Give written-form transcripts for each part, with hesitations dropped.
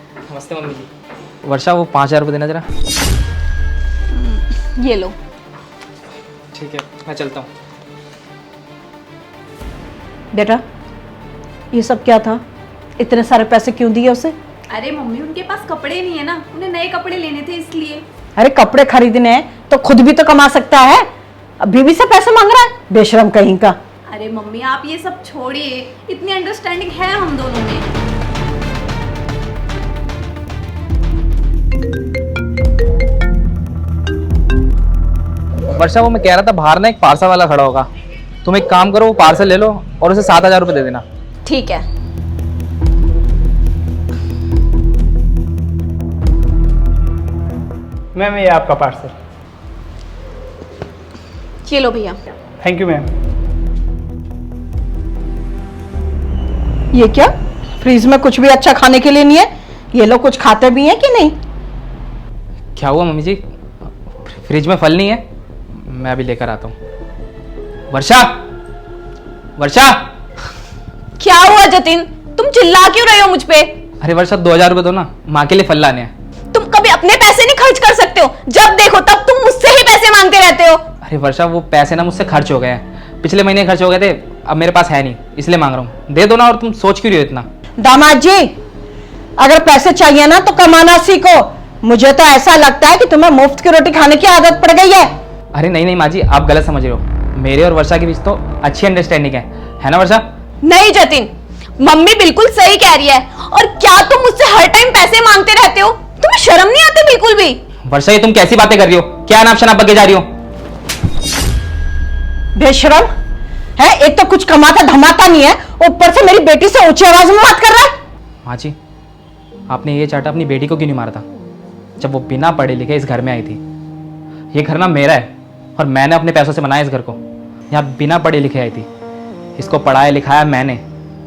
नमस्ते मम्मी जी। वर्षा वो 5,000 रुपये देना जरा। ये लो। ठीक है, मैं चलता हूँ। बेटा ये सब क्या था? इतने सारे पैसे क्यों दिए उसे? अरे मम्मी, उनके पास कपड़े नहीं है ना, उन्हें नए कपड़े लेने थे इसलिए। अरे कपड़े खरीदने हैं तो खुद भी तो कमा सकता है, अब बीवी से पैसे मांग रहा है, बेशरम कहीं का। अरे मम्मी आप ये सब छोड़िए, इतनी अंडरस्टैंडिंग है हम दोनों में। वर्षा वो मैं कह रहा था, बाहर ना एक पार्सल वाला खड़ा होगा, तुम एक काम करो, वो पार्सल ले लो और उसे 7,000 रुपये दे देना। ठीक है। मैम ये आपका पार्सल। ये लो भैया। Thank you ma'am. ये क्या, फ्रीज में कुछ भी अच्छा खाने के लिए नहीं है? ये लोग कुछ खाते भी हैं कि नहीं? क्या हुआ मम्मी जी, फ्रिज में फल नहीं है? मैं अभी लेकर आता हूँ। वर्षा, वर्षा। क्या हुआ जतिन, तुम चिल्ला क्यों रहे हो मुझ पे? अरे वर्षा 2,000 रुपये दो ना, माँ के लिए फल लाने हैं। तुम कभी अपने पैसे नहीं खर्च कर सकते हो, जब देखो तब तुम मुझसे ही पैसे मांगते रहते हो। अरे वर्षा वो पैसे ना मुझसे खर्च हो गए हैं, पिछले महीने खर्च हो गए थे, अब मेरे पास है नहीं इसलिए मांग रहा हूँ, दे दो ना। और तुम सोच क्यों रही हो इतना? दामाद जी अगर पैसे चाहिए ना तो कमाना सीखो, मुझे तो ऐसा लगता है कि तुम्हें मुफ्त की रोटी खाने की आदत पड़ गई है। अरे नहीं नहीं माँ जी, आप गलत समझ रहे हो, मेरे और वर्षा के बीच तो अच्छी अंडरस्टैंडिंग है ना वर्षा? नहीं जतिन, मम्मी बिल्कुल सही कह रही है। और क्या तुम मुझसे हर टाइम पैसे मांगते रहते हो? तुम्हें शर्म नहीं आती बिल्कुल भी? वर्षा ये तुम कैसी बातें कर रही हो, क्या नाम शनाप बके जा रही हो? बेशरम है, एक तो कुछ कमाता धमाता नहीं है, ऊपर से मेरी बेटी से ऊंची आवाज में बात कर रहा है। माँ जी आपने ये चाटा अपनी बेटी को क्यों नहीं मारा था, जब वो बिना पढ़े लिखे इस घर में आई थी? ये घर ना मेरा है और मैंने अपने पैसों से बनाया इस घर को। यहाँ बिना पढ़े लिखे आई थी, इसको पढ़ाया लिखाया मैंने,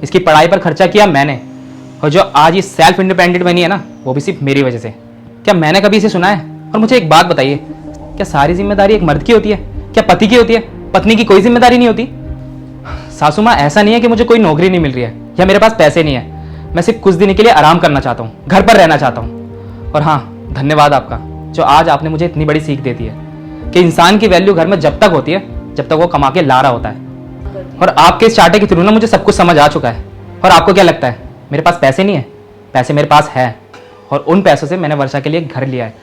इसकी पढ़ाई पर खर्चा किया मैंने, और जो आज ये सेल्फ इंडिपेंडेंट बनी है ना, वो भी सिर्फ मेरी वजह से। क्या मैंने कभी इसे सुना है? और मुझे एक बात बताइए, क्या सारी जिम्मेदारी एक मर्द की होती है? क्या पति की होती है? पत्नी की कोई जिम्मेदारी नहीं होती? सासू माँ ऐसा नहीं है कि मुझे कोई नौकरी नहीं मिल रही है या मेरे पास पैसे नहीं है, मैं सिर्फ कुछ दिन के लिए आराम करना चाहता हूँ, घर पर रहना चाहता हूँ। और हाँ, धन्यवाद आपका, जो आज आपने मुझे इतनी बड़ी सीख देती है कि इंसान की वैल्यू घर में जब तक होती है जब तक वो कमा के ला रहा होता है। और आपके इस चार्टे के थ्रू ना मुझे सब कुछ समझ आ चुका है। और आपको क्या लगता है मेरे पास पैसे नहीं है? पैसे मेरे पास है, और उन पैसों से मैंने वर्षा के लिए घर लिया है।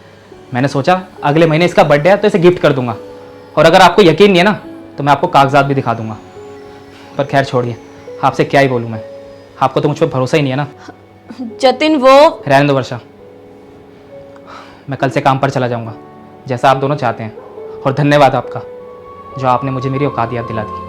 मैंने सोचा अगले महीने इसका बर्थडे है तो इसे गिफ्ट कर दूंगा, और अगर आपको यकीन नहीं है ना तो मैं आपको कागजात भी दिखा दूंगा। पर खैर छोड़िए, आपसे क्या ही बोलूँ मैं, आपको तो मुझ पर भरोसा ही नहीं है ना। जतिन वो रहने दो वर्षा, मैं कल से काम पर चला जाऊंगा जैसा आप दोनों चाहते हैं। और धन्यवाद आपका, जो आपने मुझे मेरी औकात याद दिला दी।